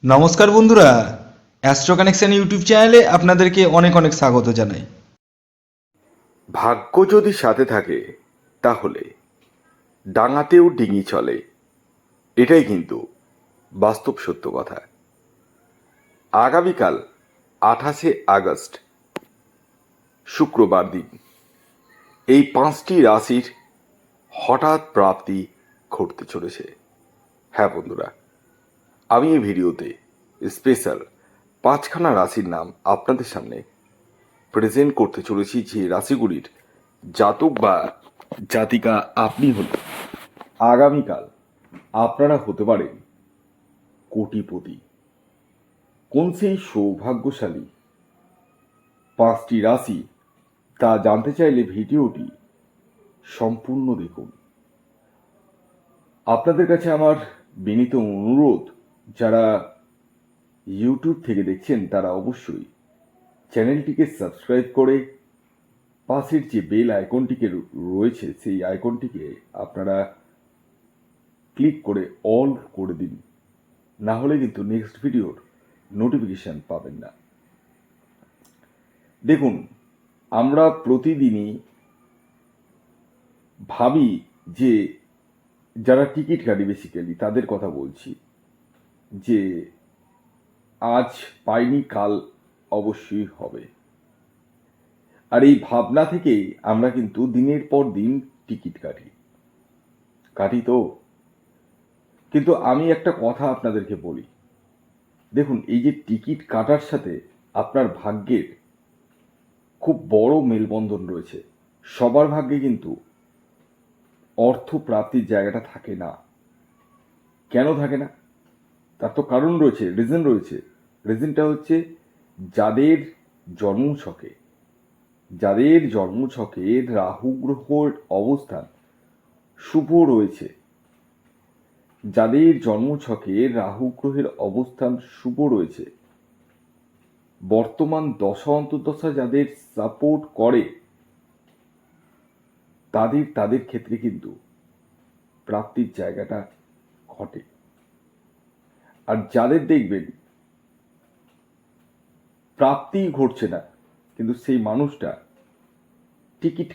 নমস্কার বন্ধুরা, astro connection YouTube চ্যানেলে আপনাদেরকে অনেক অনেক স্বাগত জানাই। ভাগ্য যদি সাথে থাকে তাহলে ডাঙাতেও ডিঙি চলে, এটাই কিন্তু বাস্তব সত্য কথা। আগামীকাল 28শে আগস্ট শুক্রবার দিন এই 5টি রাশির হঠাৎ প্রাপ্তি ঘটতে চলেছে। হ্যাঁ বন্ধুরা, আমি এই ভিডিওতে স্পেশাল 5খানা রাশির নাম আপনাদের সামনে প্রেজেন্ট করতে চলেছি, যে রাশিগুলির জাতক বা জাতিকা আপনি হলে আগামীকাল আপনারা হতে পারেন কোটিপতি। কোন সেই সৌভাগ্যশালী 5টি রাশি তা জানতে চাইলে ভিডিওটি সম্পূর্ণ দেখুন। আপনাদের কাছে আমার বিনীত অনুরোধ, যারা ইউটিউব থেকে দেখছেন তারা অবশ্যই চ্যানেলটিকে সাবস্ক্রাইব করে পাশের যে বেল আইকনটিকে রয়েছে সেই আইকনটিকে আপনারা ক্লিক করে অল করে দিন, না হলে কিন্তু নেক্সট ভিডিওর নোটিফিকেশন পাবেন না। দেখুন, আমরা প্রতিদিনই ভাবি যে যারা টিকিট কাটি বেসিক্যালি তাদের কথা বলছি, যে আজ পাইনি কাল অবশ্যই হবে। আর এই ভাবনা থেকেই আমরা কিন্তু দিনের পর দিন টিকিট কাটি তো। কিন্তু আমি একটা কথা আপনাদেরকে বলি, দেখুন, এই যে টিকিট কাটার সাথে আপনার ভাগ্যের খুব বড় মেলবন্ধন রয়েছে। সবার ভাগ্যে কিন্তু অর্থ প্রাপ্তির জায়গাটা থাকে না। কেন থাকে না? তার তো কারণ রয়েছে, রিজন রয়েছে। রিজনটা হচ্ছে যাদের জন্মছকে রাহু গ্রহের অবস্থান শুভ রয়েছে, যাদের জন্মছকে রাহু গ্রহের অবস্থান শুভ রয়েছে, বর্তমান দশা অন্তর্দশা যাদের সাপোর্ট করে, তাদের ক্ষেত্রে কিন্তু প্রাপ্তির জায়গাটা ঘটে। আর যাদের দেখবেন প্রাপ্তিই ঘটছে না, কিন্তু সেই মানুষটা টিকিট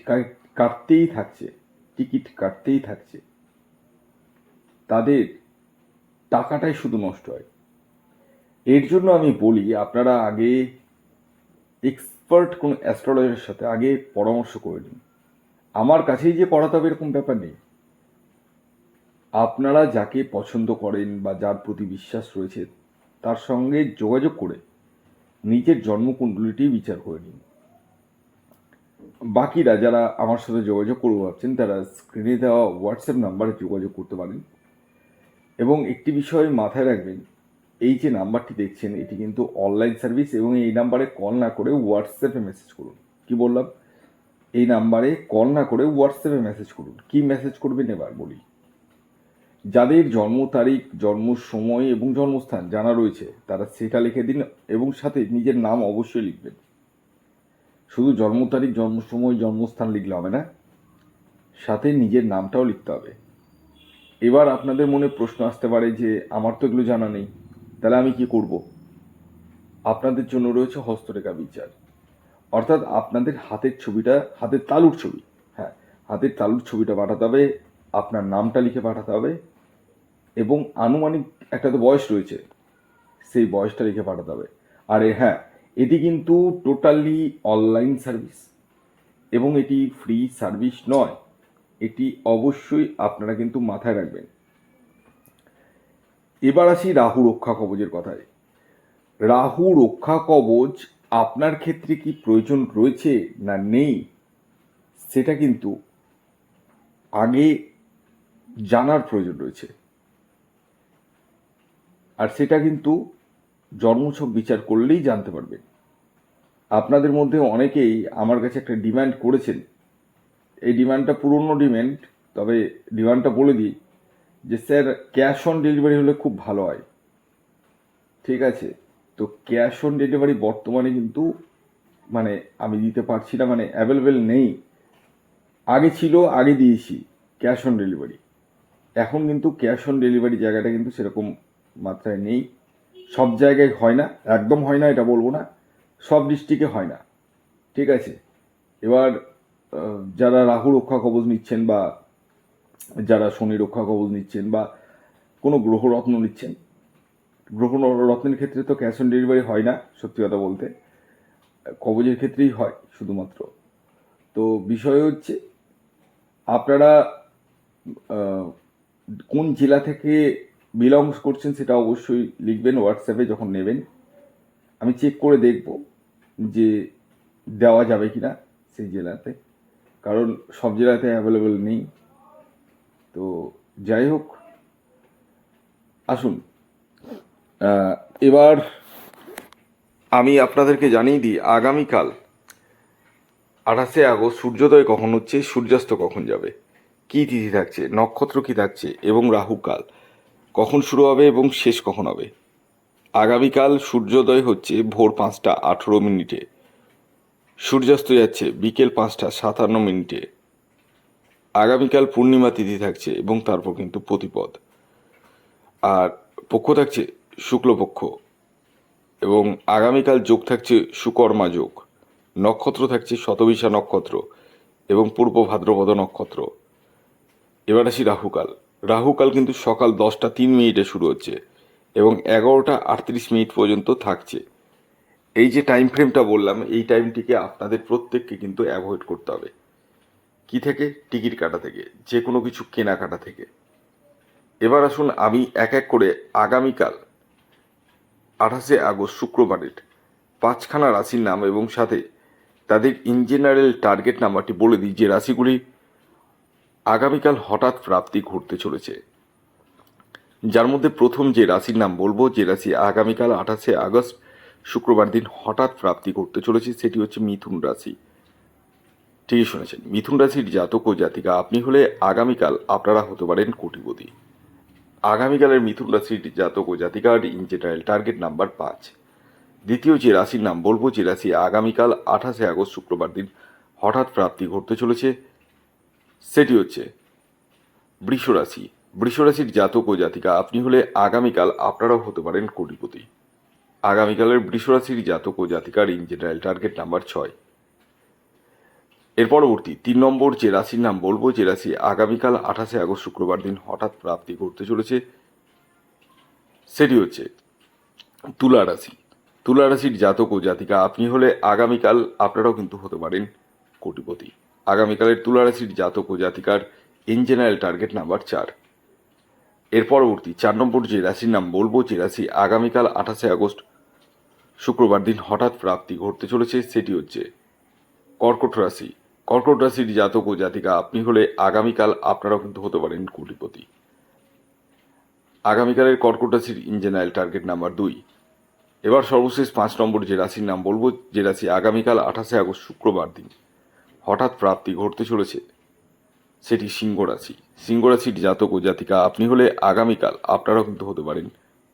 কাটতেই থাকছে, তাদের টাকাটাই শুধু নষ্ট হয়। এর জন্য আমি বলি, আপনারা আগে এক্সপার্ট কোন অ্যাস্ট্রোলজারের সাথে আগে পরামর্শ করে নিন। আমার কাছেই যে পড়াতে হবে এরকম ব্যাপার নেই। আপনারা যাকে পছন্দ করেন বা যার প্রতি বিশ্বাস রয়েছে তার সঙ্গে যোগাযোগ করে নিজের জন্মকুণ্ডলীটি বিচার করে নিন। বাকিরা যারা আমার সাথে যোগাযোগ করতে ভাবছেন তারা স্ক্রিনে দেওয়া হোয়াটসঅ্যাপ নাম্বারে যোগাযোগ করতে পারেন। এবং একটি বিষয় মাথায় রাখবেন, এই যে নাম্বারটি দেখছেন এটি কিন্তু অনলাইন সার্ভিস, এবং এই নাম্বারে কল না করে হোয়াটসঅ্যাপে মেসেজ করুন। কি বললাম? এই নাম্বারে কল না করে হোয়াটসঅ্যাপে মেসেজ করুন। কি মেসেজ করবেন এবার বলি। যাদের জন্ম তারিখ, জন্ম সময় এবং জন্মস্থান জানা রয়েছে তারা সেটা লিখে দিন, এবং সাথে নিজের নাম অবশ্যই লিখবেন। শুধু জন্ম তারিখ, জন্ম সময়, জন্মস্থান লিখলে হবে না, সাথে নিজের নামটাও লিখতে হবে। এবার আপনাদের মনে প্রশ্ন আসতে পারে যে আমার তো এগুলো জানা নেই, তাহলে আমি কি করব? আপনাদের জন্য রয়েছে হস্তরেখা বিচার। অর্থাৎ আপনাদের হাতের তালুর ছবি, হ্যাঁ, হাতের তালুর ছবিটা পাঠাতে হবে, আপনার নামটা লিখে পাঠাতে হবে, এবং আনুমানিক একটা তো বয়স রয়েছে, সেই বয়সটা লিখে পাঠাতে হবে। আর হ্যাঁ, এটি কিন্তু টোটালি অনলাইন সার্ভিস, এবং এটি ফ্রি সার্ভিস নয়। এটি অবশ্যই আপনারা কিন্তু মাথায় রাখবেন। এবার আসি রাহু রক্ষা কবচের কথায়। রাহু রক্ষা কবচ আপনার ক্ষেত্রে কি প্রয়োজন রয়েছে না নেই, সেটা কিন্তু আগে জানার প্রয়োজন রয়েছে। আর সেটা কিন্তু জন্মছক বিচার করলেই জানতে পারবেন। আপনাদের মধ্যে অনেকেই আমার কাছে একটা ডিমান্ড করেছেন। এই ডিমান্ডটা পুরনো ডিমান্ড, তবে ডিমান্ডটা বলে দিই যে স্যার ক্যাশ অন ডেলিভারি হলে খুব ভালো হয়। ঠিক আছে, তো ক্যাশ অন ডেলিভারি বর্তমানে কিন্তু মানে আমি দিতে পারছি না, মানে অ্যাভেলেবেল নেই। আগে ছিল, আগে দিয়েছি ক্যাশ অন ডেলিভারি। এখন কিন্তু ক্যাশ অন ডেলিভারি জায়গাটা কিন্তু সেরকম মাত্রায় নেই। সব জায়গায় হয় না, একদম হয় না এটা বলবো না, সব ডিস্ট্রিক্টে হয় না, ঠিক আছে। এবার যারা রাহু রক্ষা কবচ নিচ্ছেন বা যারা শনি রক্ষা কবচ নিচ্ছেন বা কোনো গ্রহরত্ন নিচ্ছেন, গ্রহরত্নের ক্ষেত্রে তো ক্যাশ অন ডেলিভারি হয় না, সত্যি কথা বলতে কবচের ক্ষেত্রেই হয় শুধুমাত্র। তো বিষয় হচ্ছে আপনারা কোন জেলা থেকে বিলংস করছেন সেটা অবশ্যই লিখবেন হোয়াটসঅ্যাপে যখন নেবেন। আমি চেক করে দেখব যে দেওয়া যাবে কি না সেই জেলাতে, কারণ সব জেলাতে অ্যাভেলেবেল নেই। তো যাই হোক, আসুন এবার আমি আপনাদেরকে জানিয়ে দিই আগামীকাল 28শে আগস্ট সূর্যোদয় কখন হচ্ছে, সূর্যাস্ত কখন যাবে, কী তিথি থাকছে, নক্ষত্র কী থাকছে এবং রাহুকাল কখন শুরু হবে এবং শেষ কখন হবে। আগামীকাল সূর্যোদয় হচ্ছে ভোর 5টা 18 মিনিটে, সূর্যাস্ত যাচ্ছে বিকেল 5টা 57 মিনিটে। আগামীকাল পূর্ণিমা তিথি থাকছে এবং তারপর কিন্তু প্রতিপদ, আর পক্ষ থাকছে শুক্লপক্ষ, এবং আগামীকাল যোগ থাকছে সুকর্মা যোগ, নক্ষত্র থাকছে শতবিশা নক্ষত্র এবং পূর্ব ভাদ্রপদ নক্ষত্র। এবার আসি রাহুকাল। রাহুকাল কিন্তু সকাল 10টা 3 মিনিটে শুরু হচ্ছে এবং 11টা 38 মিনিট পর্যন্ত থাকছে। এই যে টাইম ফ্রেমটা বললাম, এই টাইমটিকে আপনাদের প্রত্যেককে কিন্তু অ্যাভয়েড করতে হবে। কি থেকে? টিকিট কাটা থেকে, যে কোনো কিছু কেনাকাটা থেকে। এবার আসুন আমি এক এক করে আগামীকাল 28শে আগস্ট শুক্রবারের 5খানা রাশির নাম এবং সাথে তাদের ইন জেনারেল টার্গেট নাম্বারটি বলে দিই, যে রাশিগুলি আগামীকাল হঠাৎ প্রাপ্তি ঘটতে চলেছে। যার মধ্যে প্রথম যে রাশির নাম বলবো, যে রাশি আগামীকাল 28শে আগস্ট শুক্রবার দিন হঠাৎ প্রাপ্তি ঘটতে চলেছে, সেটি হচ্ছে মিথুন রাশি। ঠিকই শুনেছেন, মিথুন রাশির জাতক ও জাতিকা আপনি হলে আগামীকাল আপনারা হতে পারেন কোটিপতি। আগামীকালের মিথুন রাশির জাতক ও জাতিকার ইন জেনারেল টার্গেট নাম্বার 5। দ্বিতীয় যে রাশির নাম বলবো, যে রাশি আগামীকাল 28শে আগস্ট শুক্রবার দিন হঠাৎ প্রাপ্তি ঘটতে চলেছে, সেটি হচ্ছে বৃষ রাশি। বৃষ রাশির জাতক ও জাতিকা আপনি হলে আগামীকাল আপনারাও হতে পারেন কোটিপতি। আগামীকালের বৃষ রাশির জাতক ও জাতিকার ইন জেনারেল টার্গেট নাম্বার 6। এর পরবর্তী 3 নম্বর যে রাশির নাম বলবো, যে রাশি আগামীকাল 28শে আগস্ট শুক্রবার দিন হঠাৎ প্রাপ্তি ঘটতে চলেছে, সেটি হচ্ছে তুলা রাশি। তুলা রাশির জাতক ও জাতিকা আপনি হলে আগামীকাল আপনারাও কিন্তু হতে পারেন কোটিপতি। আগামীকালের তুলা রাশির জাতক ও জাতিকার ইন জেনারেল টার্গেট নাম্বার 4। এর পরবর্তী 4 নম্বর যে রাশির নাম বলবো, যে রাশি আগামীকাল 28শে আগস্ট শুক্রবার দিন হঠাৎ প্রাপ্তি ঘটতে চলেছে, সেটি হচ্ছে কর্কট রাশি। কর্কট রাশির জাতক ও জাতিকা আপনি হলে আগামীকাল আপনারাও কিন্তু হতে পারেন কোটিপতি। আগামীকালের কর্কট রাশির ইন জেনারেল টার্গেট নাম্বার 2। এবার সর্বশেষ 5 নম্বর যে রাশির নাম বলবো, যে রাশি আগামীকাল 28শে আগস্ট শুক্রবার দিন হঠাৎ প্রাপ্তি ঘটতে চলেছে, সেটি সিংহ রাশি। সিংহ রাশির জাতক ও জাতিকা আপনি হলে আগামীকাল আপনারাও কিন্তু হতে পারেন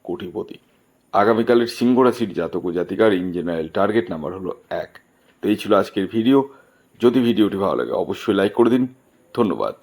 কোটিপতি। আগামীকালের সিংহ রাশির জাতক ও জাতিকার ইন জেনারেল টার্গেট নাম্বার হলো 1। তো এই ছিল আজকের ভিডিও। যদি ভিডিওটি ভালো লাগে অবশ্যই লাইক করে দিন। ধন্যবাদ।